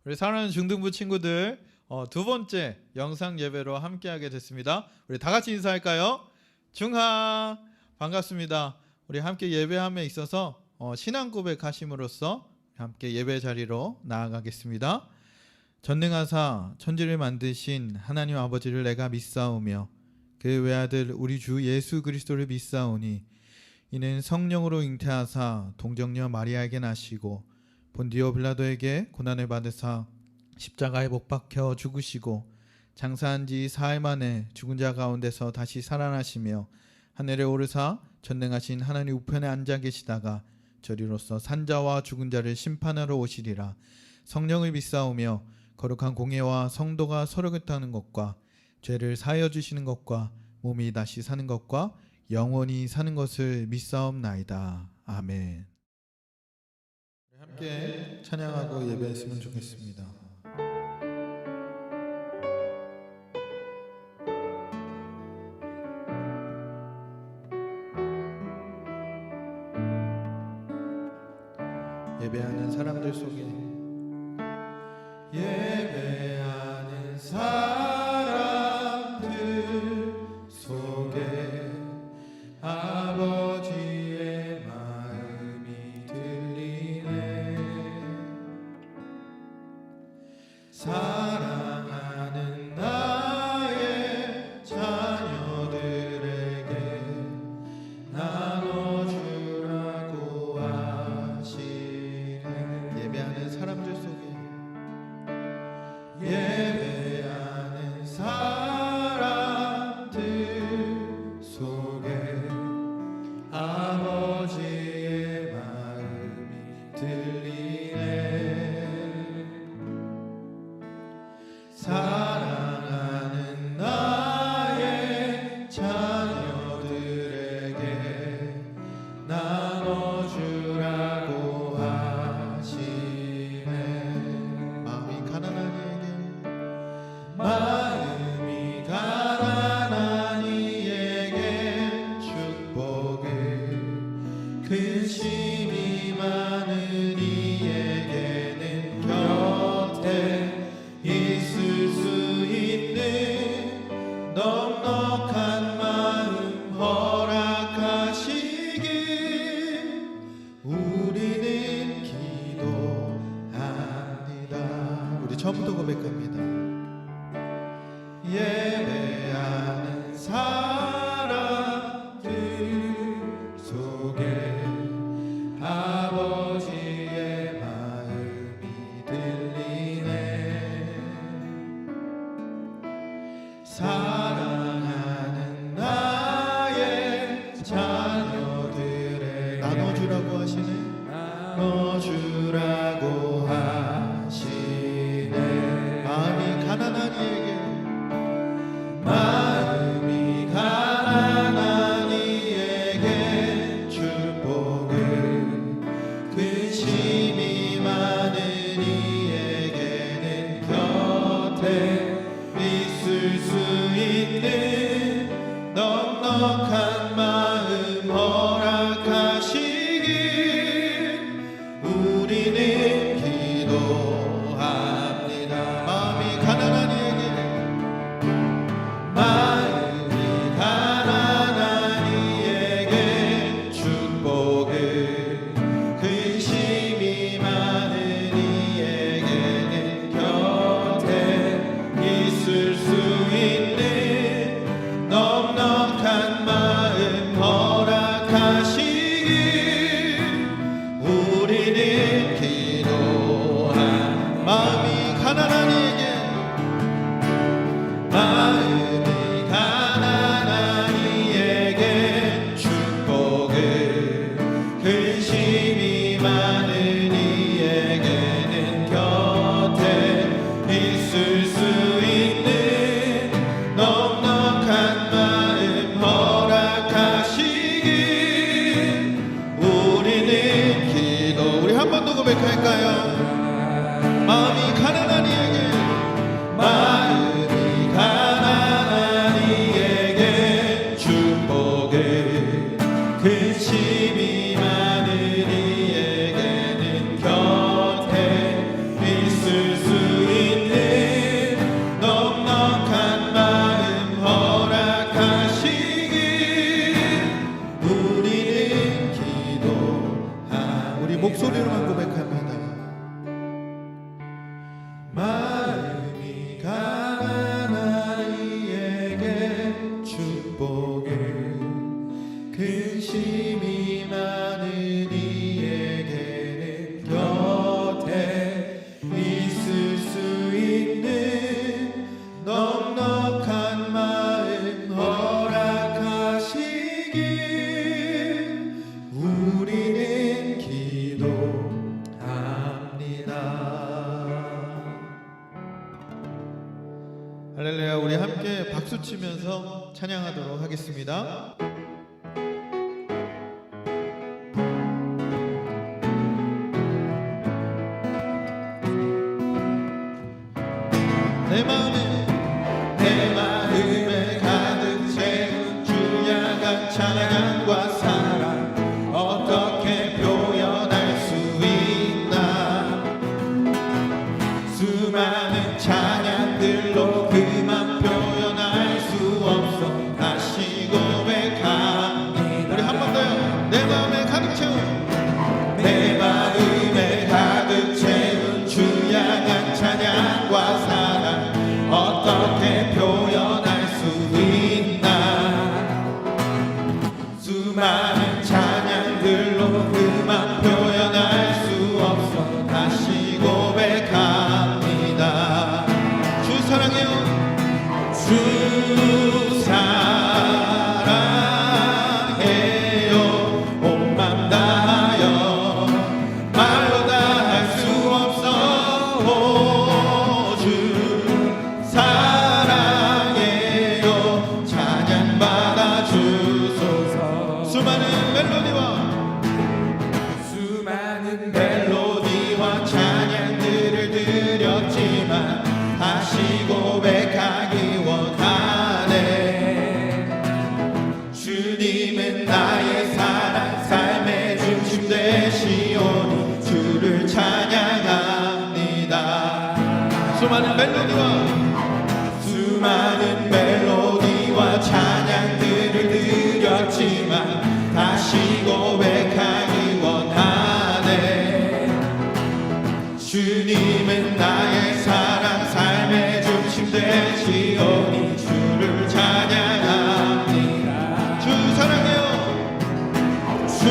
우리 사랑하는 중등부 친구들, 두 번째 영상 예배로 함께하게 됐습니다. 우리 다 같이 인사할까요? 중하 반갑습니다. 우리 함께 예배함에 있어서 신앙 고백하심으로써 함께 예배 자리로 나아가겠습니다. 전능하사 천지를 만드신 하나님 아버지를 내가 믿사오며 그 외아들 우리 주 예수 그리스도를 믿사오니 이는 성령으로 잉태하사 동정녀 마리아에게 나시고 본디오 빌라도에게 고난을 받으사 십자가에 못 박혀 죽으시고 장사한 지 사흘 만에 죽은 자 가운데서 다시 살아나시며 하늘에 오르사 전능하신 하나님 우편에 앉아 계시다가 저리로서 산자와 죽은 자를 심판하러 오시리라. 성령을 믿사오며 거룩한 공예와 성도가 서로 긋다는 것과 죄를 사하여 주시는 것과 몸이 다시 사는 것과 영원히 사는 것을 믿사옵나이다. 아멘. 함께 찬양하고 예배했으면 좋겠습니다. 예배하는 사람들 속에 예배하는 사람들 속에 아버지의 마음이 들리네. 사랑하는 나의 자녀들에게 나눠주라고 하시네. 예배하는 사람들 속에 예배하는 사람들 속에 아버지의 마음이 들리네. 사랑하는 나의 자녀들에게 나눠주라고 하시네. 마음이 가난한 이에게 축복을 근심이 많은 이에게는 곁에 있을 수 있는 넉넉한 마음 허락하시길 우리는 기도합니다. 우리 처음부터 고백합니다. 예배하는 사람들 속에 아버지의 마음이 들리네. 사랑하는 나의 자녀들에게 나눠주라고 하시네. 나눠주라고 하시네. 마음이 가난한 이에게 마음이 가난한 이에게 축복을 근심이 많은 이에게는 곁에 있을 수 있는 넉넉한 마음 허락하시길 우리는 기도합니다. 마음이 가난한 이에게 마음이 가난한 이에게 축복을 근심이 많은 이에게는 곁에 있을 수 있는 넉넉한 마음 허락하시길 우리는 기도한 마음이 가난한 이에게 마음이 가난한 이에게 축복을 근심이 많은 이에게는 곁에 있을 수 있는 넉넉한 마음 허락하시길 우리는 기도. 우리 한 번 더 고백할까요? 마음이 가난한 이에게 마음이 가난한 이에게 축복을 근심이 많은 이에게는 곁에 있을 수 마음이 강한 아이에게 축복을, 근심이 많은 이에게는 곁에 있을 수 있는 넉넉한 마음 허락하시길 우리는 기도합니다. 할렐루야. 우리 함께 박수 치면서 찬양하도록 하겠습니다. 내 마음에 가득 채운 주야간 찬양과 사랑 어떻게 표현할 수 있나. 수많은 찬양들로 그만 표현할 수 없어 다시 고백합니다. 우리 한 번 더요. 내 마음에 가득 채운, 내 마음에 가득 채운 주야간 찬양과 사랑 어떻게 표현할 수 있나. 수많은 찬양들로 그만 표현할 수 없어 다시 고백합니다. 주 사랑해요. 주 사랑해요. 온 맘 다하여 말로 다 할 수 없어. 주 사랑해요. 찬양받아 주소서. 수많은 멜로디와 찬양들을 드렸지만 다시 고백하기 원하네. 주님은 나의 사랑, 삶의 중심 되시오니 주를 찬양합니다. 수많은 멜로디와 찬양들을 드렸지만 다시 고백하기 원하네. 주님은 나의 사랑, 삶의 중심 되시오니 주를 찬양합니다. 주 사랑해요. 주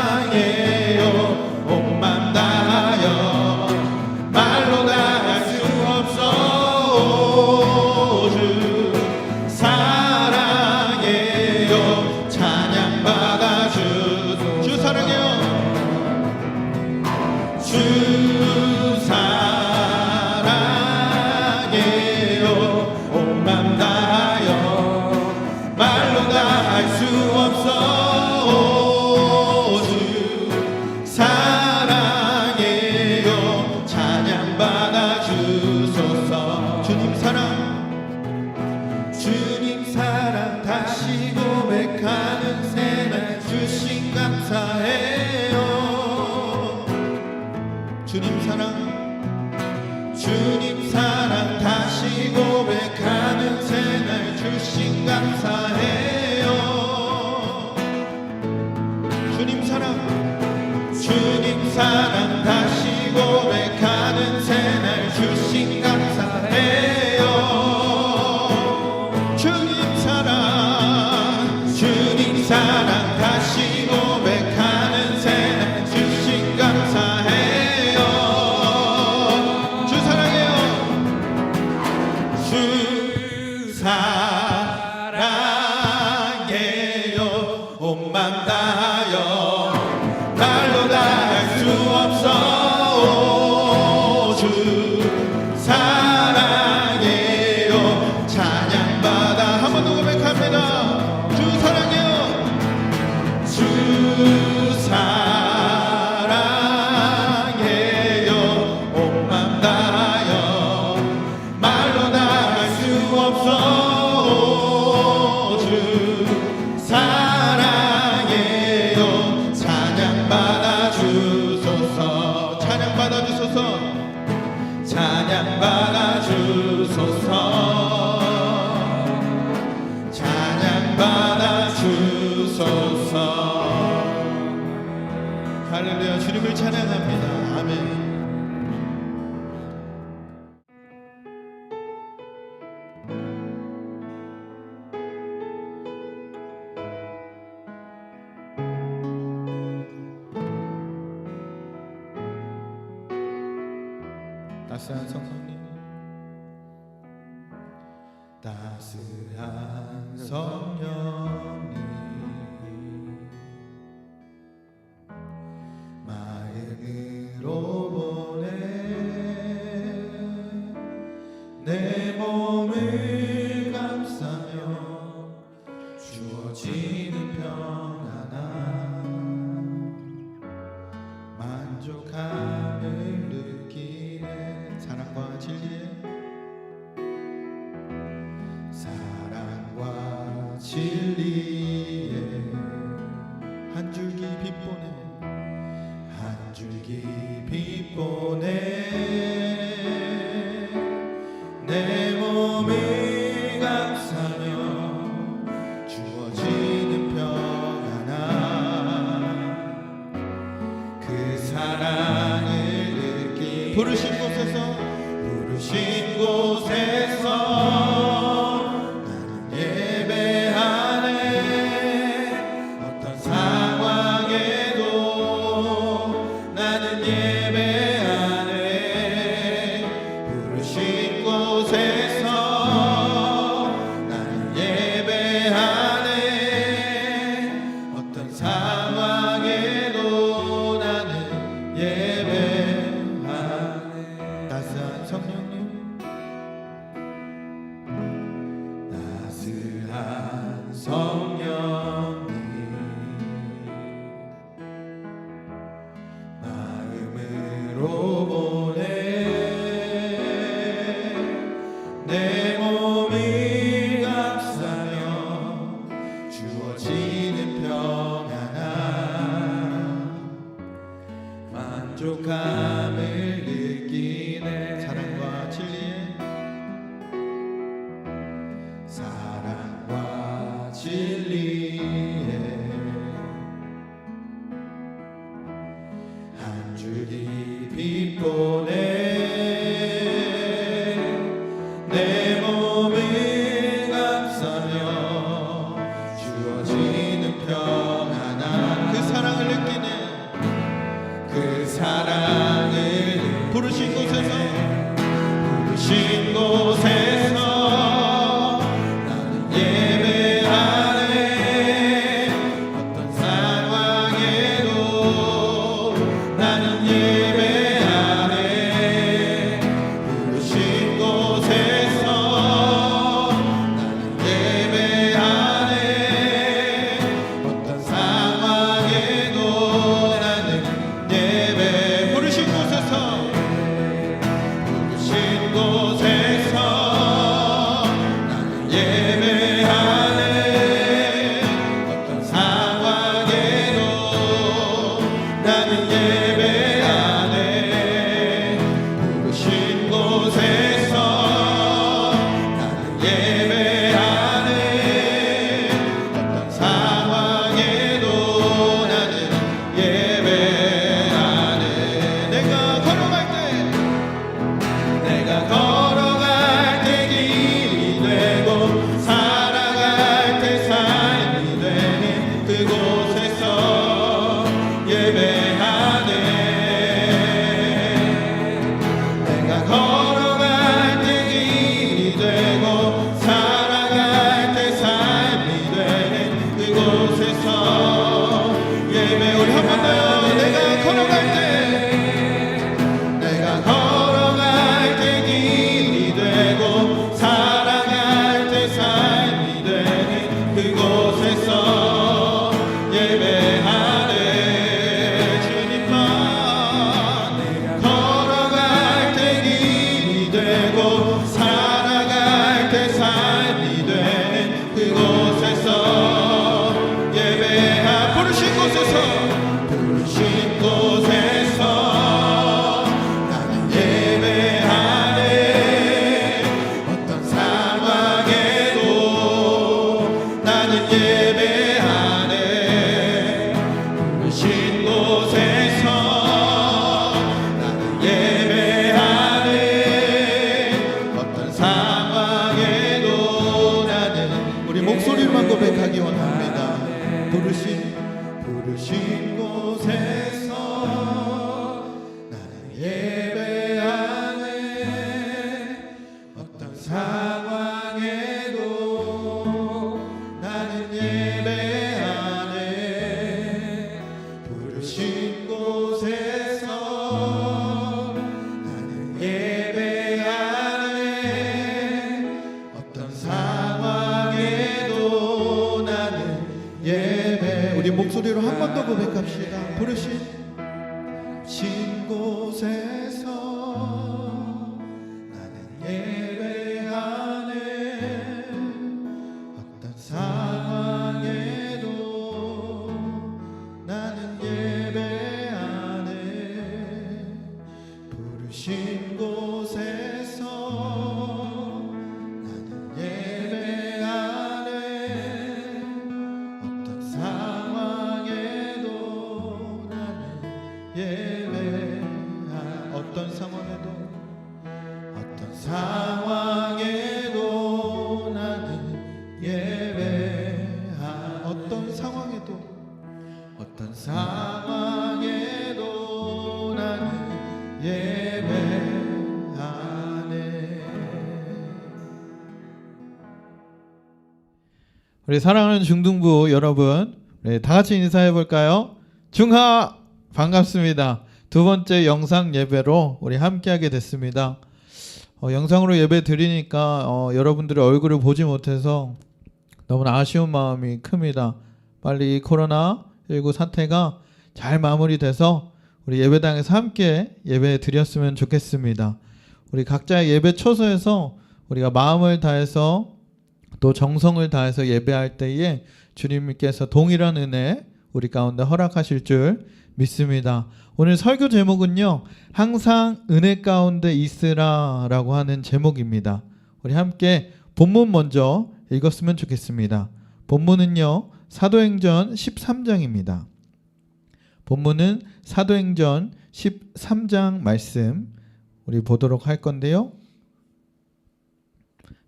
사랑해요. 온 맘 다하여 말로 다 할 수 없어. 주 사랑해요. 찬양받아 주소서. 주 사랑해요. 주 사랑해요. 온 맘 다하여 말로 다 할 수 없어. 주 사랑해요. 찬양받아 주소서. 주님 사랑 다시 고백하는 새날 주신 감사해요. 주님 사랑 다시 고백하는 새날 주신 감사해요. 주님 사랑 다시 고백하는 새날 주신 감사해요. 주님 사랑 다시 고백하는 새날 주신 감사해요. 주 사랑해요. 주 사랑해요. 온 맘 다하여 말로 다 할 수 없어. 주 사랑해요. 찬양받아 한 번 더 고백합니다. 주 사랑해요. 주 사랑해요. 온 맘 다하여 말로 다 할 수 없어. 주 사랑해요. 찬양받아 주소서. 할렐루야. 주님을 찬양합니다. 아멘. 따스한 성령님, 따스한 성령님, 마음으로 보내 내 몸을 감싸며 주어지는 평안함, 만족함을 느끼네. 사랑과 진리에, 사랑과 진리에 한 줄기 빛보내, 한 줄기 빛보내 내 몸을 감싸며 주어지는 평안함, 그 사랑을 느끼 부르신 곳에서, 부르신 곳에서 나는 예배하네. 어떤 상황에도 나는 예배하네. 부르신 곳에서 나는 예배하네. 어떤 상황에도 나는 예배하네. 따스한 성령님, 따스한 성령님, 마음으로 보내 내 몸을 감싸며 주어지는 평안함, 만족함을 느끼네. 사랑과 진리에, 사랑과 진리에 한 줄기 빛보내 내 몸을 감싸며 주어지는 평안함, 그 사랑을 느끼네. 그 사랑을 부르신 곳에서, 부르신 곳에서 나는 예배하네. 어떤 상황에도 나는 예배하네. 부르신 곳에서 나는 예배하네. 어떤 상황에도 나는 예배. 부르신 곳에서, 부르신 곳에 부르신 곳에서 나는 예배하네. 어떤 상황에도 나는 예배하네. 부르신 곳에서 나는 예배하네. 어떤 상황에도 나는 예배하네. 어떤 상황에도 나는 예배하네. 어떤 상황에도 나는 예배하네. 우리 사랑하는 중등부 여러분, 우리 다 같이 인사해 볼까요? 중하 반갑습니다. 두 번째 영상 예배로 우리 함께하게 됐습니다. 영상으로 예배 드리니까 여러분들의 얼굴을 보지 못해서 너무나 아쉬운 마음이 큽니다. 빨리 코로나19 사태가 잘 마무리돼서 우리 예배당에서 함께 예배 드렸으면 좋겠습니다. 우리 각자의 예배 처소에서 우리가 마음을 다해서 또 정성을 다해서 예배할 때에 주님께서 동일한 은혜 우리 가운데 허락하실 줄 믿습니다. 오늘 설교 제목은요, 항상 은혜 가운데 있으라 라고 하는 제목입니다. 우리 함께 본문 먼저 읽었으면 좋겠습니다. 본문은요, 사도행전 13장입니다. 본문은 사도행전 13장 말씀 우리 보도록 할 건데요.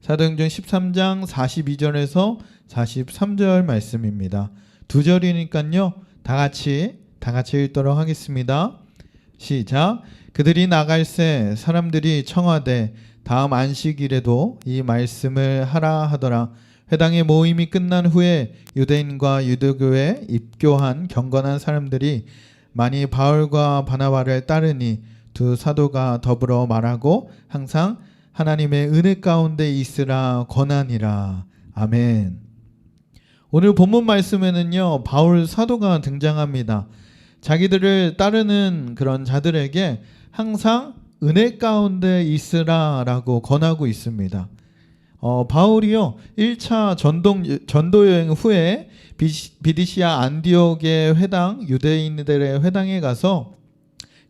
사도행전 13장 42절에서 43절 말씀입니다. 두 절이니까요, 다 같이 읽도록 하겠습니다. 시작. 그들이 나갈새 사람들이 청하되 다음 안식일에도 이 말씀을 하라 하더라. 회당의 모임이 끝난 후에 유대인과 유대교에 입교한 경건한 사람들이 많이 바울과 바나바를 따르니 두 사도가 더불어 말하고 항상 하나님의 은혜 가운데 있으라 권하니라. 아멘. 오늘 본문 말씀에는요, 바울 사도가 등장합니다. 자기들을 따르는 그런 자들에게 항상 은혜 가운데 있으라 라고 권하고 있습니다. 바울이요, 1차 전도 여행 후에 비디시아 안디옥의 회당, 유대인들의 회당에 가서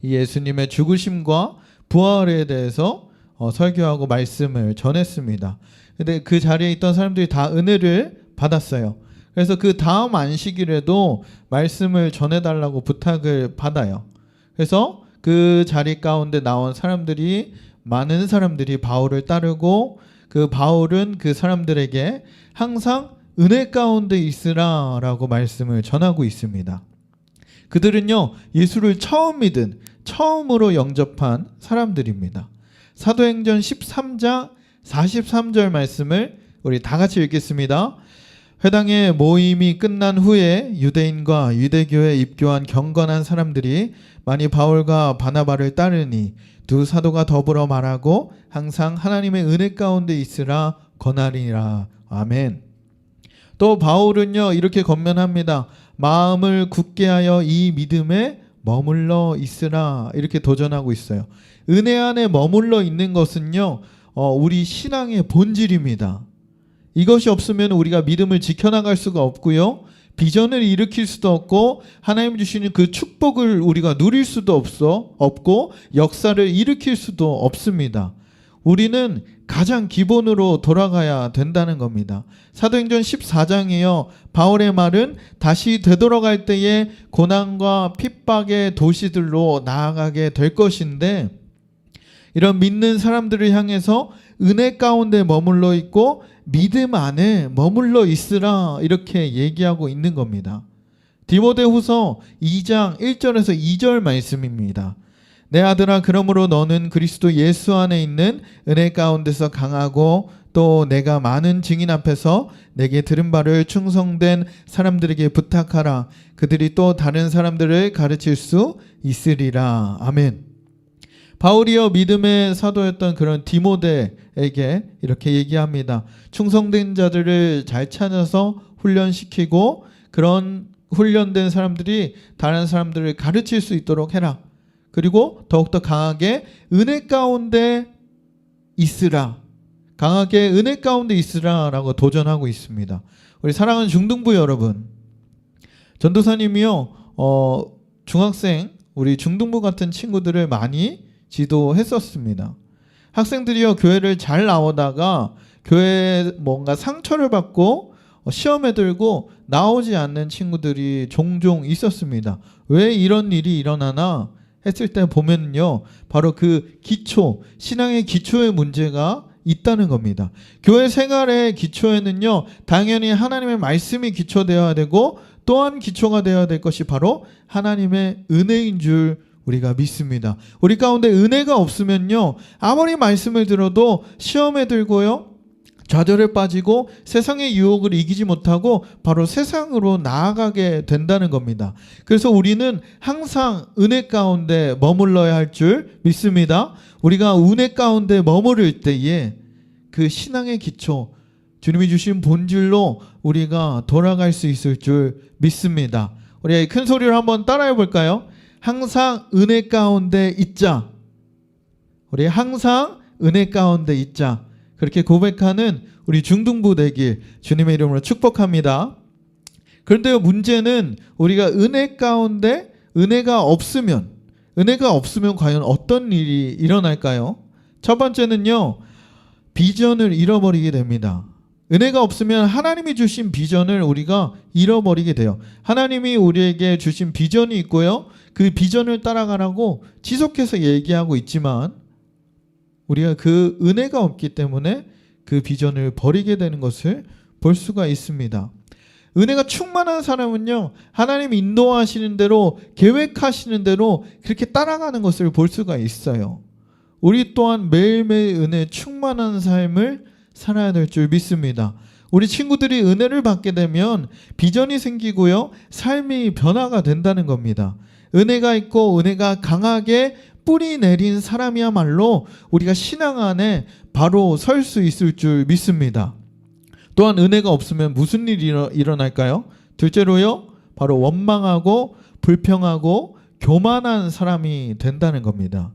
예수님의 죽으심과 부활에 대해서 설교하고 말씀을 전했습니다. 근데 그 자리에 있던 사람들이 다 은혜를 받았어요. 그래서 그 다음 안식일에도 말씀을 전해달라고 부탁을 받아요. 그래서 그 자리 가운데 나온 사람들이, 많은 사람들이 바울을 따르고, 그 바울은 그 사람들에게 항상 은혜 가운데 있으라 라고 말씀을 전하고 있습니다. 그들은요, 예수를 처음 믿은, 처음으로 영접한 사람들입니다. 사도행전 13장 43절 말씀을 우리 다 같이 읽겠습니다. 회당의 모임이 끝난 후에 유대인과 유대교에 입교한 경건한 사람들이 많이 바울과 바나바를 따르니 두 사도가 더불어 말하고 항상 하나님의 은혜 가운데 있으라 권하리라. 아멘. 또 바울은요, 이렇게 권면합니다. 마음을 굳게 하여 이 믿음에 머물러 있으라, 이렇게 도전하고 있어요. 은혜 안에 머물러 있는 것은요, 우리 신앙의 본질입니다. 이것이 없으면 우리가 믿음을 지켜나갈 수가 없고요, 비전을 일으킬 수도 없고, 하나님 주시는 그 축복을 우리가 누릴 수도 없고, 역사를 일으킬 수도 없습니다. 우리는 가장 기본으로 돌아가야 된다는 겁니다. 사도행전 14장이요, 바울의 말은 다시 되돌아갈 때에 고난과 핍박의 도시들로 나아가게 될 것인데, 이런 믿는 사람들을 향해서 은혜 가운데 머물러 있고 믿음 안에 머물러 있으라, 이렇게 얘기하고 있는 겁니다. 디모데후서 2장 1절에서 2절 말씀입니다. 내 아들아, 그러므로 너는 그리스도 예수 안에 있는 은혜 가운데서 강하고 또 내가 많은 증인 앞에서 내게 들은 바를 충성된 사람들에게 부탁하라. 그들이 또 다른 사람들을 가르칠 수 있으리라. 아멘. 바울이요, 믿음의 사도였던 그런 디모데에게 이렇게 얘기합니다. 충성된 자들을 잘 찾아서 훈련시키고 그런 훈련된 사람들이 다른 사람들을 가르칠 수 있도록 해라. 그리고 더욱더 강하게 은혜 가운데 있으라. 강하게 은혜 가운데 있으라라고 도전하고 있습니다. 우리 사랑하는 중등부 여러분, 전도사님이요 중학생 우리 중등부 같은 친구들을 많이 지도했었습니다. 학생들이요 교회를 잘 나오다가 교회에 뭔가 상처를 받고 시험에 들고 나오지 않는 친구들이 종종 있었습니다. 왜 이런 일이 일어나나 했을 때 보면요, 바로 그 기초, 신앙의 기초의 문제가 있다는 겁니다. 교회 생활의 기초에는요, 당연히 하나님의 말씀이 기초되어야 되고 또한 기초가 되어야 될 것이 바로 하나님의 은혜인 줄 우리가 믿습니다. 우리 가운데 은혜가 없으면요, 아무리 말씀을 들어도 시험에 들고요, 좌절에 빠지고 세상의 유혹을 이기지 못하고 바로 세상으로 나아가게 된다는 겁니다. 그래서 우리는 항상 은혜 가운데 머물러야 할 줄 믿습니다. 우리가 은혜 가운데 머무를 때에 그 신앙의 기초, 주님이 주신 본질로 우리가 돌아갈 수 있을 줄 믿습니다. 우리 큰 소리로 한번 따라해 볼까요? 항상 은혜 가운데 있자. 우리 항상 은혜 가운데 있자. 그렇게 고백하는 우리 중등부 되길 주님의 이름으로 축복합니다. 그런데 문제는 우리가 은혜 가운데 은혜가 없으면 과연 어떤 일이 일어날까요? 첫 번째는요, 비전을 잃어버리게 됩니다. 은혜가 없으면 하나님이 주신 비전을 우리가 잃어버리게 돼요. 하나님이 우리에게 주신 비전이 있고요, 그 비전을 따라가라고 지속해서 얘기하고 있지만 우리가 그 은혜가 없기 때문에 그 비전을 버리게 되는 것을 볼 수가 있습니다. 은혜가 충만한 사람은요, 하나님 인도하시는 대로, 계획하시는 대로 그렇게 따라가는 것을 볼 수가 있어요. 우리 또한 매일매일 은혜 충만한 삶을 살아야 될 줄 믿습니다. 우리 친구들이 은혜를 받게 되면 비전이 생기고요, 삶이 변화가 된다는 겁니다. 은혜가 있고 은혜가 강하게 뿌리 내린 사람이야말로 우리가 신앙 안에 바로 설 수 있을 줄 믿습니다. 또한 은혜가 없으면 무슨 일이 일어날까요? 둘째로요, 바로 원망하고 불평하고 교만한 사람이 된다는 겁니다.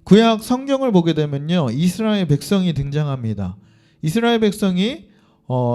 구약 성경을 보게 되면요, 이스라엘 백성이 등장합니다. 이스라엘 백성이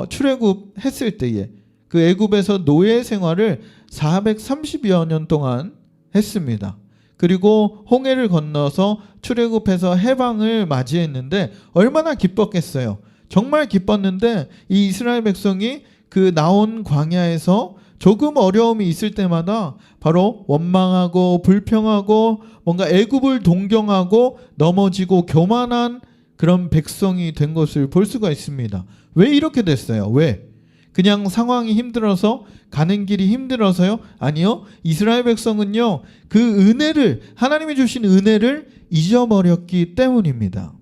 출애굽했을 때에 그 애굽에서 노예 생활을 430여 년 동안 했습니다. 그리고 홍해를 건너서 출애굽해서 해방을 맞이했는데 얼마나 기뻤겠어요. 정말 기뻤는데 이 이스라엘 백성이 그 나온 광야에서 조금 어려움이 있을 때마다 바로 원망하고 불평하고 뭔가 애굽을 동경하고 넘어지고 교만한 그런 백성이 된 것을 볼 수가 있습니다. 왜 이렇게 됐어요? 왜? 그냥 상황이 힘들어서, 가는 길이 힘들어서요? 아니요. 이스라엘 백성은요, 그 은혜를, 하나님이 주신 은혜를 잊어버렸기 때문입니다.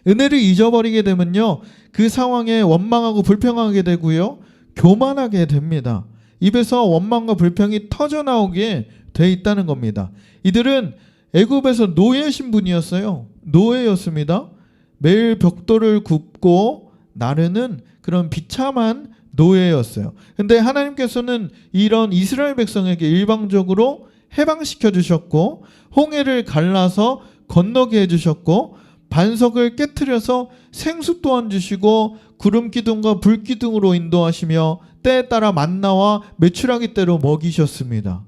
은혜를 잊어버리게 되면요, 그 상황에 원망하고 불평하게 되고요, 교만하게 됩니다. 입에서 원망과 불평이 터져나오게 돼 있다는 겁니다. 이들은 애굽에서 노예 신분이었어요. 노예였습니다. 매일 벽돌을 굽고 나르는 그런 비참한 노예였어요. 근데 하나님께서는 이런 이스라엘 백성에게 일방적으로 해방시켜 주셨고, 홍해를 갈라서 건너게 해주셨고, 반석을 깨트려서 생수 또한 주시고, 구름 기둥과 불 기둥으로 인도하시며 때에 따라 만나와 메추라기 때로 먹이셨습니다.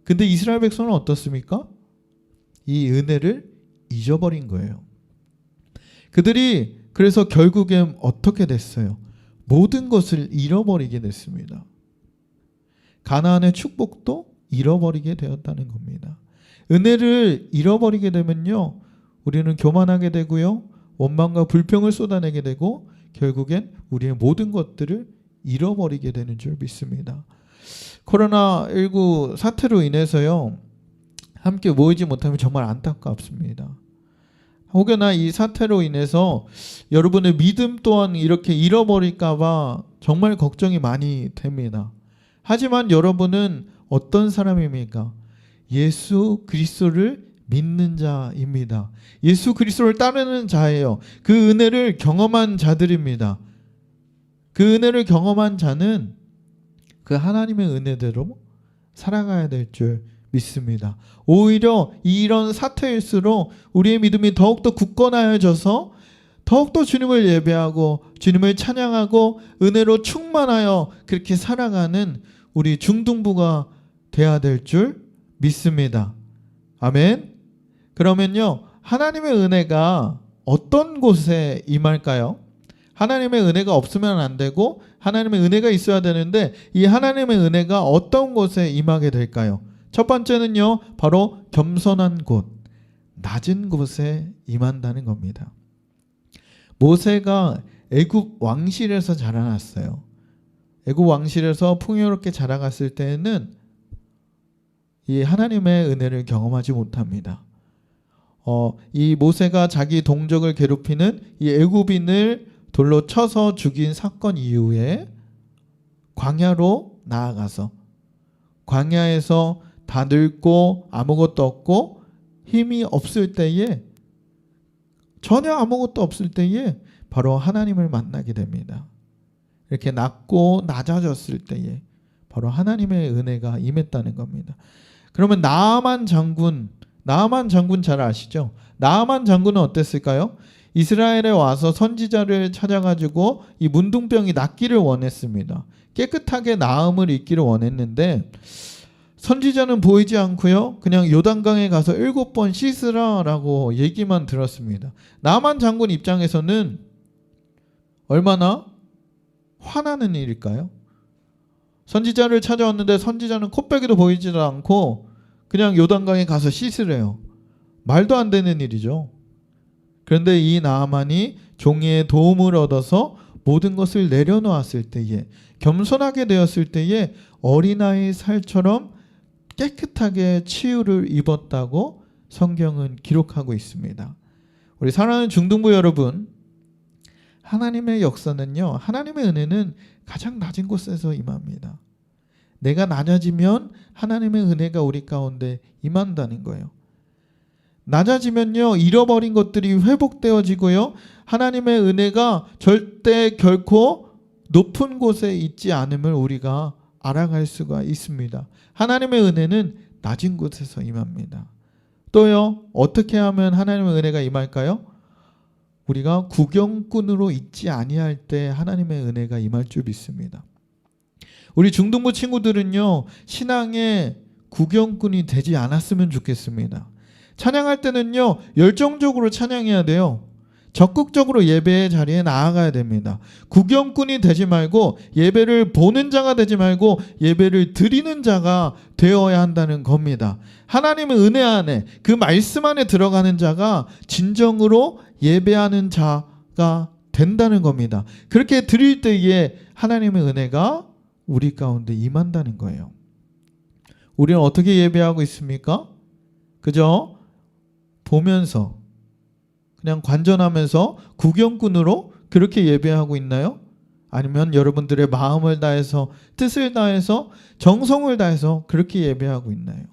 근데 이스라엘 백성은 어떻습니까? 이 은혜를 잊어버린 거예요. 그들이 그래서 결국엔 어떻게 됐어요? 모든 것을 잃어버리게 됐습니다. 가나안의 축복도 잃어버리게 되었다는 겁니다. 은혜를 잃어버리게 되면요, 우리는 교만하게 되고요, 원망과 불평을 쏟아내게 되고 결국엔 우리의 모든 것들을 잃어버리게 되는 줄 믿습니다. 코로나19 사태로 인해서요, 함께 모이지 못하면 정말 안타깝습니다. 혹여나 이 사태로 인해서 여러분의 믿음 또한 이렇게 잃어버릴까봐 정말 걱정이 많이 됩니다. 하지만 여러분은 어떤 사람입니까? 예수 그리스도를 믿는 자입니다. 예수 그리스도를 따르는 자예요. 그 은혜를 경험한 자들입니다. 그 은혜를 경험한 자는 그 하나님의 은혜대로 살아가야 될 줄 믿습니다. 오히려 이런 사태일수록 우리의 믿음이 더욱더 굳건하여져서 더욱더 주님을 예배하고 주님을 찬양하고 은혜로 충만하여 그렇게 살아가는 우리 중등부가 돼야 될 줄 믿습니다. 아멘. 그러면요, 하나님의 은혜가 어떤 곳에 임할까요? 하나님의 은혜가 없으면 안 되고 하나님의 은혜가 있어야 되는데 이 하나님의 은혜가 어떤 곳에 임하게 될까요? 첫 번째는요, 바로 겸손한 곳, 낮은 곳에 임한다는 겁니다. 모세가 애굽 왕실에서 자라났어요. 애굽 왕실에서 풍요롭게 자라갔을 때에는 이 하나님의 은혜를 경험하지 못합니다. 이 모세가 자기 동족을 괴롭히는 이 애굽인을 돌로 쳐서 죽인 사건 이후에 광야로 나아가서 광야에서 다 늙고 아무것도 없고 힘이 없을 때에, 전혀 아무것도 없을 때에 바로 하나님을 만나게 됩니다. 이렇게 낮고 낮아졌을 때에 바로 하나님의 은혜가 임했다는 겁니다. 그러면 나아만 장군 잘 아시죠? 나아만 장군은 어땠을까요? 이스라엘에 와서 선지자를 찾아가지고 이 문둥병이 낫기를 원했습니다. 깨끗하게 나음을 입기를 원했는데 선지자는 보이지 않고요, 그냥 요단강에 가서 7번 씻으라라고 얘기만 들었습니다. 나만 장군 입장에서는 얼마나 화나는 일일까요? 선지자를 찾아왔는데 선지자는 코빼기도 보이지도 않고 그냥 요단강에 가서 씻으래요. 말도 안 되는 일이죠. 그런데 이 나아만이 종이의 도움을 얻어서 모든 것을 내려놓았을 때에, 겸손하게 되었을 때에 어린아이 살처럼 깨끗하게 치유를 입었다고 성경은 기록하고 있습니다. 우리 사랑하는 중등부 여러분, 하나님의 역사는요, 하나님의 은혜는 가장 낮은 곳에서 임합니다. 내가 낮아지면 하나님의 은혜가 우리 가운데 임한다는 거예요. 낮아지면요, 잃어버린 것들이 회복되어지고요, 하나님의 은혜가 절대 결코 높은 곳에 있지 않음을 우리가 알아갈 수가 있습니다. 하나님의 은혜는 낮은 곳에서 임합니다. 또요, 어떻게 하면 하나님의 은혜가 임할까요? 우리가 구경꾼으로 있지 아니할 때 하나님의 은혜가 임할 줄 믿습니다. 우리 중등부 친구들은요, 신앙의 구경꾼이 되지 않았으면 좋겠습니다. 찬양할 때는요, 열정적으로 찬양해야 돼요. 적극적으로 예배의 자리에 나아가야 됩니다. 구경꾼이 되지 말고 예배를 보는 자가 되지 말고 예배를 드리는 자가 되어야 한다는 겁니다. 하나님의 은혜 안에, 그 말씀 안에 들어가는 자가 진정으로 예배하는 자가 된다는 겁니다. 그렇게 드릴 때에 하나님의 은혜가 우리 가운데 임한다는 거예요. 우리는 어떻게 예배하고 있습니까? 그저 보면서, 그냥 관전하면서 구경꾼으로 그렇게 예배하고 있나요? 아니면 여러분들의 마음을 다해서, 뜻을 다해서, 정성을 다해서 그렇게 예배하고 있나요?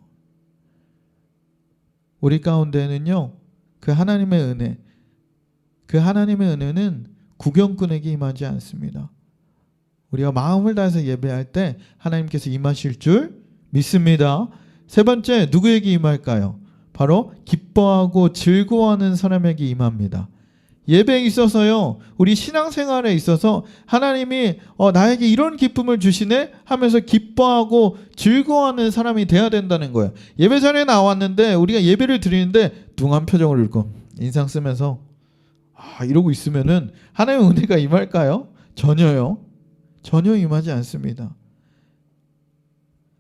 우리 가운데는요, 그 하나님의 은혜, 그 하나님의 은혜는 구경꾼에게 임하지 않습니다. 우리가 마음을 다해서 예배할 때 하나님께서 임하실 줄 믿습니다. 세 번째, 누구에게 임할까요? 바로 기뻐하고 즐거워하는 사람에게 임합니다. 예배에 있어서요, 우리 신앙생활에 있어서 하나님이 나에게 이런 기쁨을 주시네 하면서 기뻐하고 즐거워하는 사람이 돼야 된다는 거예요. 예배 자리에 나왔는데 우리가 예배를 드리는데 뚱한 표정을 읽고 인상 쓰면서 이러고 있으면은 하나님의 은혜가 임할까요? 전혀요. 전혀 임하지 않습니다.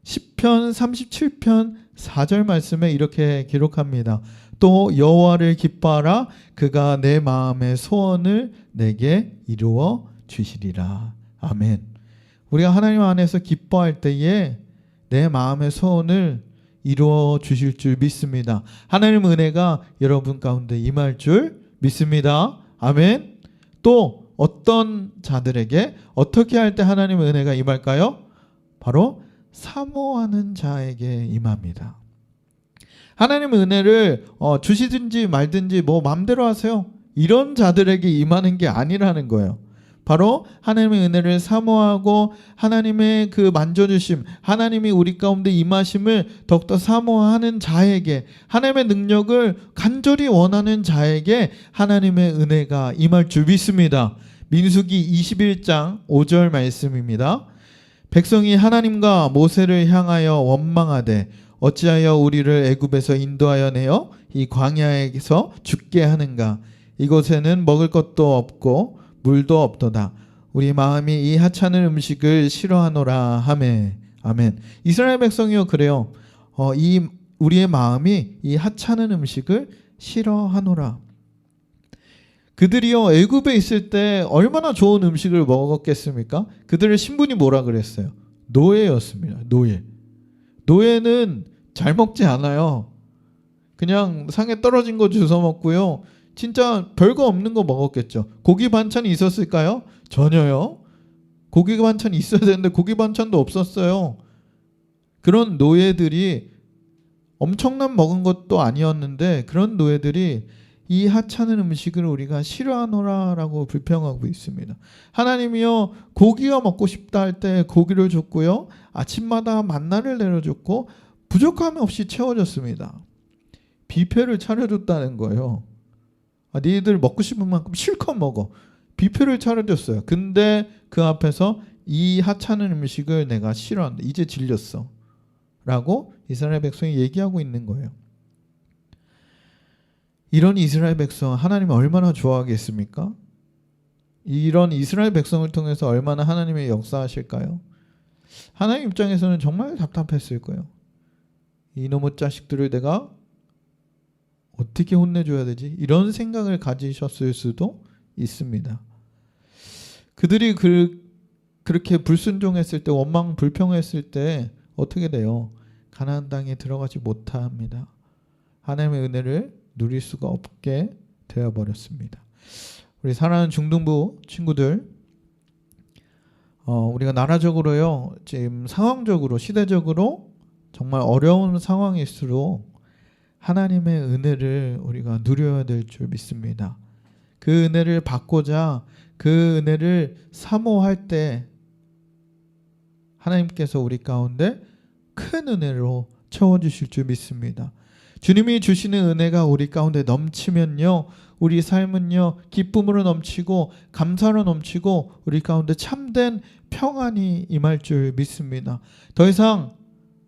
시편 37편 4절 말씀에 이렇게 기록합니다. 또 여호와를 기뻐하라, 그가 내 마음의 소원을 내게 이루어 주시리라. 아멘. 우리가 하나님 안에서 기뻐할 때에 내 마음의 소원을 이루어 주실 줄 믿습니다. 하나님의 은혜가 여러분 가운데 임할 줄 믿습니다. 아멘. 또 어떤 자들에게 어떻게 할 때 하나님의 은혜가 임할까요? 바로 사모하는 자에게 임합니다. 하나님의 은혜를 주시든지 말든지 뭐 마음대로 하세요, 이런 자들에게 임하는 게 아니라는 거예요. 바로 하나님의 은혜를 사모하고 하나님의 그 만져주심, 하나님이 우리 가운데 임하심을 더욱더 사모하는 자에게, 하나님의 능력을 간절히 원하는 자에게 하나님의 은혜가 임할 줄 믿습니다. 민수기 21장 5절 말씀입니다. 백성이 하나님과 모세를 향하여 원망하되 어찌하여 우리를 애굽에서 인도하여 내어 이 광야에서 죽게 하는가. 이곳에는 먹을 것도 없고 물도 없도다. 우리 마음이 이 하찮은 음식을 싫어하노라 하매. 아멘. 이스라엘 백성이요 그래요. 이 우리의 마음이 이 하찮은 음식을 싫어하노라. 그들이요 애굽에 있을 때 얼마나 좋은 음식을 먹었겠습니까? 그들의 신분이 뭐라 그랬어요? 노예였습니다. 노예. 노예는 잘 먹지 않아요. 그냥 상에 떨어진 거 주워 먹고요. 진짜 별거 없는 거 먹었겠죠. 고기 반찬이 있었을까요? 전혀요. 고기 반찬이 있어야 되는데 고기 반찬도 없었어요. 그런 노예들이 엄청난 먹은 것도 아니었는데 그런 노예들이 이 하찮은 음식을 우리가 싫어하노라라고 불평하고 있습니다. 하나님이요 고기가 먹고 싶다 할 때 고기를 줬고요. 아침마다 만나를 내려줬고 부족함이 없이 채워줬습니다. 뷔페를 차려줬다는 거예요. 너희들 먹고 싶은 만큼 실컷 먹어. 뷔페를 차려줬어요. 근데 그 앞에서 이 하찮은 음식을 내가 싫어한다. 이제 질렸어. 라고 이스라엘 백성이 얘기하고 있는 거예요. 이런 이스라엘 백성 하나님이 얼마나 좋아하겠습니까? 이런 이스라엘 백성을 통해서 얼마나 하나님의 역사하실까요? 하나님 입장에서는 정말 답답했을 거예요. 이놈의 자식들을 내가 어떻게 혼내줘야 되지? 이런 생각을 가지셨을 수도 있습니다. 그들이 그렇게 불순종했을 때, 원망 불평했을 때 어떻게 돼요? 가나안 땅에 들어가지 못합니다. 하나님의 은혜를 누릴 수가 없게 되어버렸습니다. 우리 사랑하는 중등부 친구들, 우리가 나라적으로요, 지금 상황적으로, 시대적으로 정말 어려운 상황일수록 하나님의 은혜를 우리가 누려야 될 줄 믿습니다. 그 은혜를 받고자 그 은혜를 사모할 때 하나님께서 우리 가운데 큰 은혜로 채워주실 줄 믿습니다. 주님이 주시는 은혜가 우리 가운데 넘치면요, 우리 삶은요 기쁨으로 넘치고 감사로 넘치고 우리 가운데 참된 평안이 임할 줄 믿습니다. 더 이상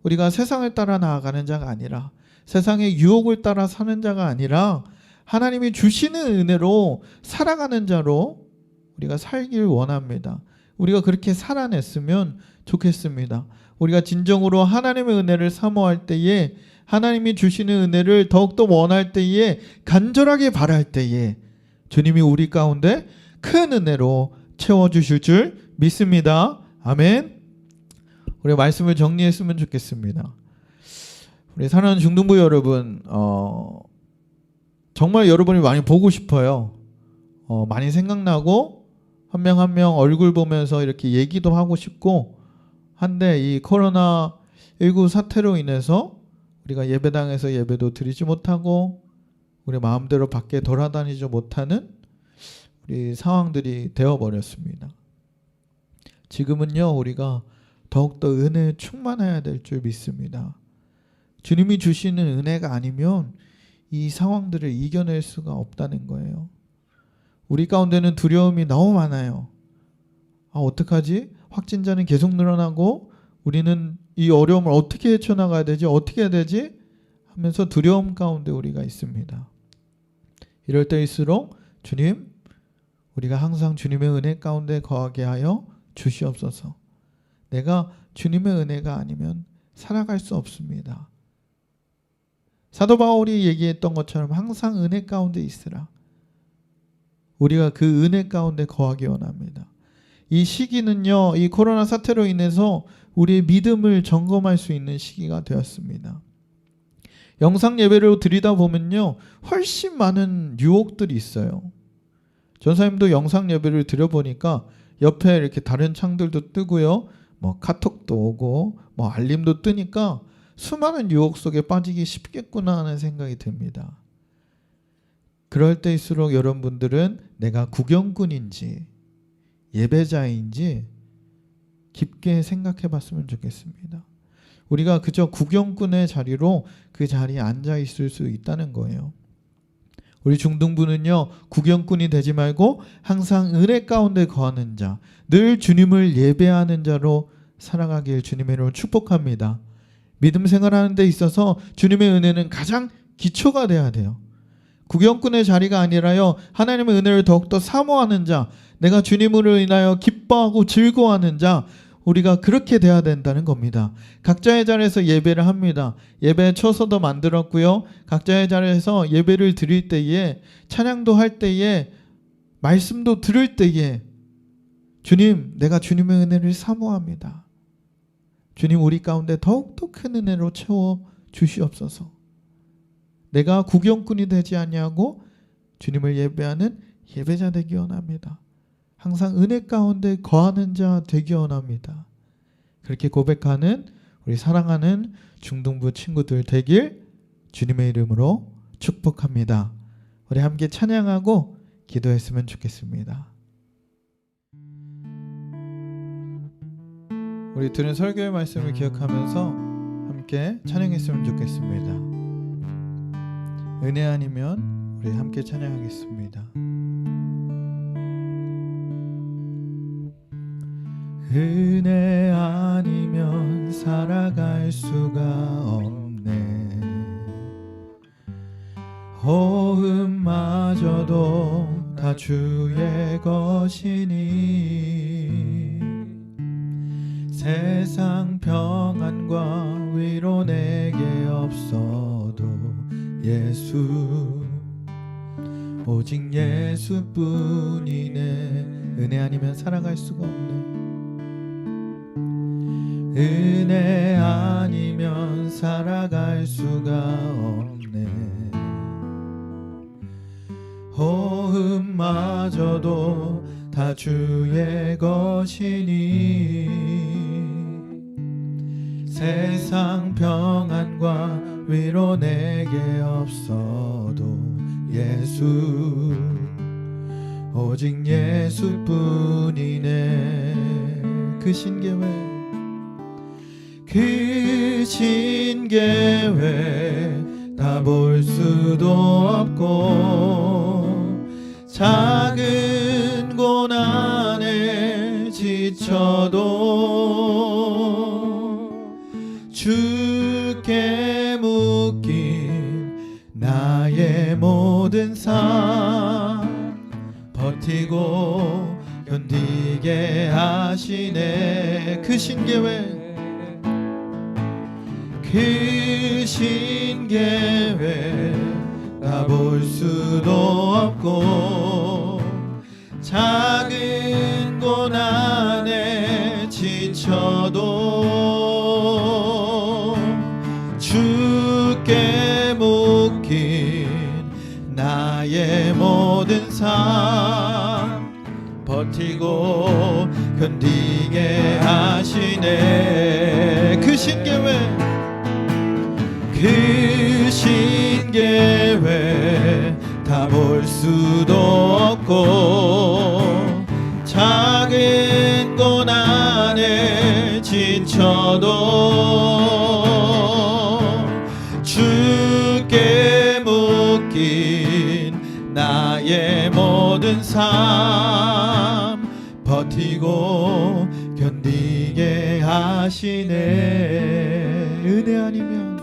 우리가 세상을 따라 나아가는 자가 아니라, 세상의 유혹을 따라 사는 자가 아니라 하나님이 주시는 은혜로 살아가는 자로 우리가 살길 원합니다. 우리가 그렇게 살아냈으면 좋겠습니다. 우리가 진정으로 하나님의 은혜를 사모할 때에, 하나님이 주시는 은혜를 더욱더 원할 때에, 간절하게 바랄 때에 주님이 우리 가운데 큰 은혜로 채워주실 줄 믿습니다. 아멘. 우리 말씀을 정리했으면 좋겠습니다. 우리 사랑하는 중등부 여러분, 정말 여러분이 많이 보고 싶어요. 많이 생각나고 한 명 한 명 얼굴 보면서 이렇게 얘기도 하고 싶고 한데, 이 코로나19 사태로 인해서 우리가 예배당에서 예배도 드리지 못하고 우리 마음대로 밖에 돌아다니지 못하는 우리 상황들이 되어버렸습니다. 지금은요 우리가 더욱더 은혜에 충만해야 될 줄 믿습니다. 주님이 주시는 은혜가 아니면 이 상황들을 이겨낼 수가 없다는 거예요. 우리 가운데는 두려움이 너무 많아요. 어떡하지? 확진자는 계속 늘어나고 우리는 이 어려움을 어떻게 헤쳐나가야 되지? 어떻게 해야 되지? 하면서 두려움 가운데 우리가 있습니다. 이럴 때일수록 주님, 우리가 항상 주님의 은혜 가운데 거하게 하여 주시옵소서. 내가 주님의 은혜가 아니면 살아갈 수 없습니다. 사도 바울이 얘기했던 것처럼 항상 은혜 가운데 있으라. 우리가 그 은혜 가운데 거하기 원합니다. 이 시기는요, 이 코로나 사태로 인해서 우리의 믿음을 점검할 수 있는 시기가 되었습니다. 영상 예배를 드리다 보면요, 훨씬 많은 유혹들이 있어요. 전사님도 영상 예배를 드려보니까 옆에 이렇게 다른 창들도 뜨고요, 카톡도 오고 알림도 뜨니까 수많은 유혹 속에 빠지기 쉽겠구나 하는 생각이 듭니다. 그럴 때일수록 여러분들은 내가 구경꾼인지 예배자인지 깊게 생각해 봤으면 좋겠습니다. 우리가 그저 구경꾼의 자리로 그 자리에 앉아 있을 수 있다는 거예요. 우리 중등부는요, 구경꾼이 되지 말고 항상 은혜 가운데 거하는 자, 늘 주님을 예배하는 자로 살아가길 주님의 이름으로 축복합니다. 믿음 생활하는 데 있어서 주님의 은혜는 가장 기초가 돼야 돼요. 구경꾼의 자리가 아니라요, 하나님의 은혜를 더욱더 사모하는 자, 내가 주님으로 인하여 기뻐하고 즐거워하는 자, 우리가 그렇게 돼야 된다는 겁니다. 각자의 자리에서 예배를 합니다. 예배 처소도 만들었고요. 각자의 자리에서 예배를 드릴 때에, 찬양도 할 때에, 말씀도 들을 때에 주님, 내가 주님의 은혜를 사모합니다. 주님, 우리 가운데 더욱더 큰 은혜로 채워 주시옵소서. 내가 구경꾼이 되지 아니하고 주님을 예배하는 예배자 되기 원합니다. 항상 은혜 가운데 거하는 자 되기 원합니다. 그렇게 고백하는 우리 사랑하는 중등부 친구들 되길 주님의 이름으로 축복합니다. 우리 함께 찬양하고 기도했으면 좋겠습니다. 우리 들은 설교의 말씀을 기억하면서 함께 찬양했으면 좋겠습니다. 은혜 아니면 우리 함께 찬양하겠습니다. 은혜 아니면 살아갈 수가 없네. 호흡마저도 다 주의 것이니 세상 평안과 위로 내게 없어도 예수, 오직 예수뿐이네. 은혜 아니면 살아갈 수가 없네. 은혜 아니면 살아갈 수가 없네. 호흡마저도 다 주의 것이니 세상 평안과 위로 내게 없어도 예수, 오직 예수뿐이네. 그 신계회, 그 신계회 다 볼 수도 없고 작은 고난에 지쳐도 주께 묶인 나의 모든 삶 버티고 견디게 하시네. 그 신계회, 그 신계회 다 볼 수도 없고 작은 고난에 지쳐도 주께 묶인 나의 모든 삶 버티고 견디게 하시네. 그 신계회, 그 신계회 다 볼 수도 없고 작은 고난에 지쳐도 주께 묶인 나의 모든 삶 버티고 견디게 하시네. 은혜 아니면,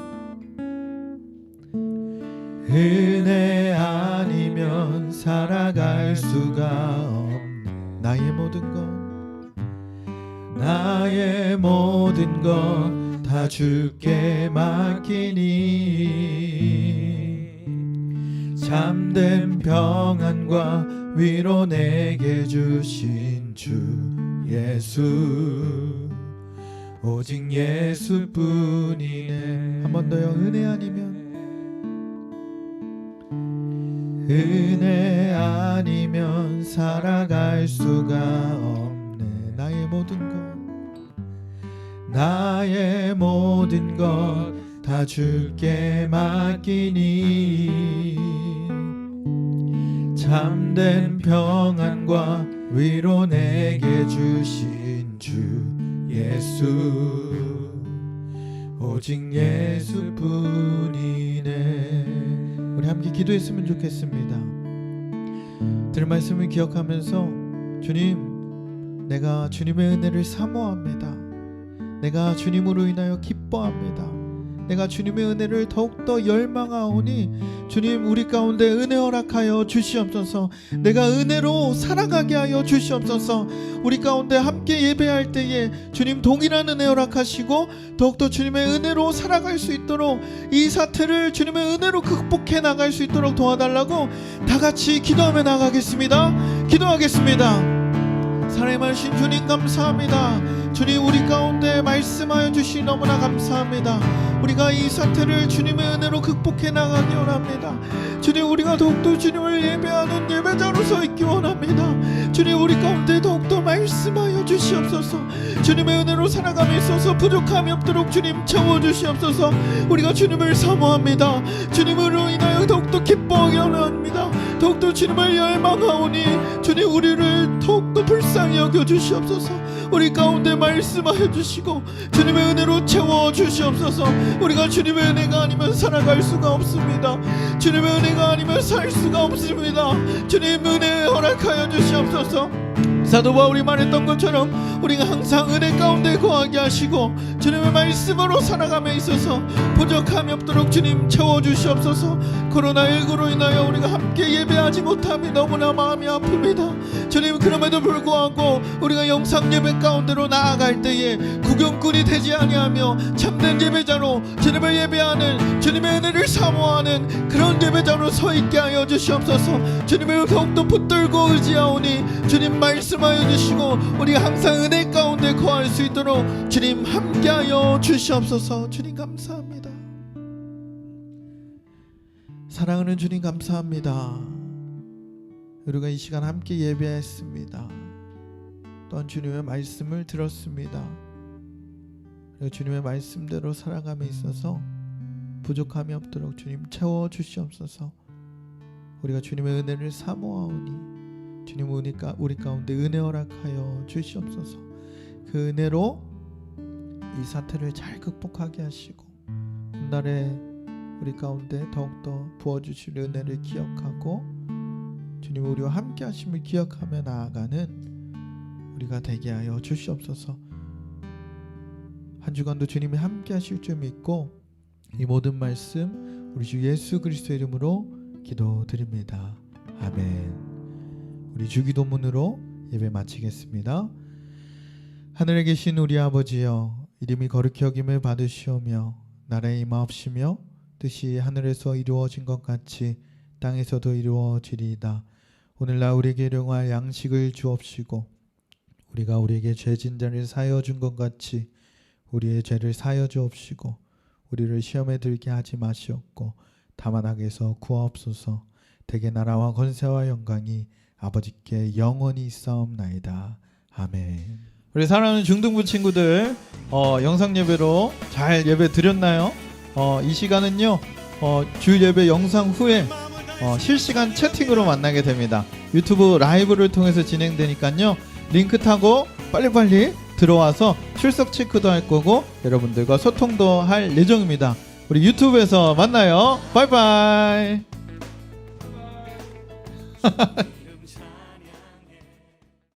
은혜 아니면 살아갈 수가 없네. 나의 모든 것, 나의 모든 것 다 주께 맡기니 참된 평안과 위로 내게 주신 주 예수, 오직 예수뿐이네. 한 번 더요. 은혜 아니면, 은혜 아니면 살아갈 수가 없네. 나의 모든 것, 나의 모든 것 다 주께 맡기니 참된 평안과 위로 내게 주신 주 예수, 오직 예수뿐이네. 우리 함께 기도했으면 좋겠습니다. 들은 말씀을 기억하면서 주님, 내가 주님의 은혜를 사모합니다. 내가 주님으로 인하여 기뻐합니다. 내가 주님의 은혜를 더욱더 열망하오니 주님, 우리 가운데 은혜 허락하여 주시옵소서. 내가 은혜로 살아가게 하여 주시옵소서. 우리 가운데 함께 예배할 때에 주님 동일한 은혜 허락하시고 더욱더 주님의 은혜로 살아갈 수 있도록, 이 사태를 주님의 은혜로 극복해 나갈 수 있도록 도와달라고 다 같이 기도하며 나가겠습니다. 기도하겠습니다. 살아계신 주님 감사합니다. 주님, 우리 가운데 말씀하여 주시 너무나 감사합니다. 우리가 이 사태를 주님의 은혜로 극복해 나가기 원합니다. 주님, 우리가 더욱더 주님을 예배하는 예배자로 서 있기 원합니다. 주님, 우리 가운데 더욱더 말씀하여 주시옵소서. 주님의 은혜로 살아감에 있어서 부족함이 없도록 주님 채워주시옵소서. 우리가 주님을 사모합니다. 주님으로 인하여 더욱더 기뻐하기 원합니다. 더욱더 주님을 열망하오니 주님, 우리를 더욱더 불쌍히 여겨주시옵소서. 우리 가운데 말씀하여 주시고 주님의 은혜로 채워주시옵소서. 우리가 주님의 은혜가 아니면 살아갈 수가 없습니다. 주님의 은혜가 아니면 살 수가 없습니다. 주님, 은혜 허락하여 주시옵소서. 사도 바울이 말했던 것처럼 우리가 항상 은혜 가운데 거하게 하시고 주님의 말씀으로 살아감에 있어서 부족함이 없도록 주님 채워주시옵소서. 코로나19로 인하여 우리가 함께 예배하지 못함이 너무나 마음이 아픕니다. 주님, 그럼에도 불구하고 우리가 영상 예배 가운데로 나아갈 때에 구경꾼이 되지 아니하며 참된 예배자로 주님을 예배하는, 주님의 은혜를 사모하는 그런 예배자로 서 있게 하여 주시옵소서. 주님을 더욱더 붙들고 의지하오니 주님 말씀하여 주시고 우리가 항상 은혜 가운데 거할 수 있도록 주님 함께하여 주시옵소서. 주님 감사합니다. 사랑하는 주님 감사합니다. 우리가 이 시간 함께 예배했습니다. 또한 주님의 말씀을 들었습니다. 그리고 주님의 말씀대로 살아감에 있어서 부족함이 없도록 주님 채워주시옵소서. 우리가 주님의 은혜를 사모하오니 주님, 우리 가운데 은혜 허락하여 주시옵소서. 그 은혜로 이 사태를 잘 극복하게 하시고 훗날에 우리 가운데 더욱더 부어주실 은혜를 기억하고 주님, 우리와 함께 하심을 기억하며 나아가는 우리가 되게 하여 주시옵소서. 한 주간도 주님이 함께 하실 줄 믿고 이 모든 말씀 우리 주 예수 그리스도 이름으로 기도드립니다. 아멘. 우리 주기도문으로 예배 마치겠습니다. 하늘에 계신 우리 아버지여, 이름이 거룩히 여김을 받으시오며 나라의 임하옵시며 뜻이 하늘에서 이루어진 것 같이 땅에서도 이루어지리이다. 오늘날 우리에게 일용할 양식을 주옵시고 우리가 우리에게 죄진 자를 사하여 준 것 같이 우리의 죄를 사하여 주옵시고 우리를 시험에 들게 하지 마시옵고 다만 악에서 구하옵소서. 대개 나라와 권세와 영광이 아버지께 영원히 있사옵나이다. 아멘. 우리 사랑하는 중등부 친구들, 영상 예배로 잘 예배 드렸나요? 이 시간은요, 주 예배 영상 후에 실시간 채팅으로 만나게 됩니다. 유튜브 라이브를 통해서 진행되니까요, 링크 타고 빨리빨리 들어와서 출석 체크도 할 거고 여러분들과 소통도 할 예정입니다. 우리 유튜브에서 만나요. 바이바이.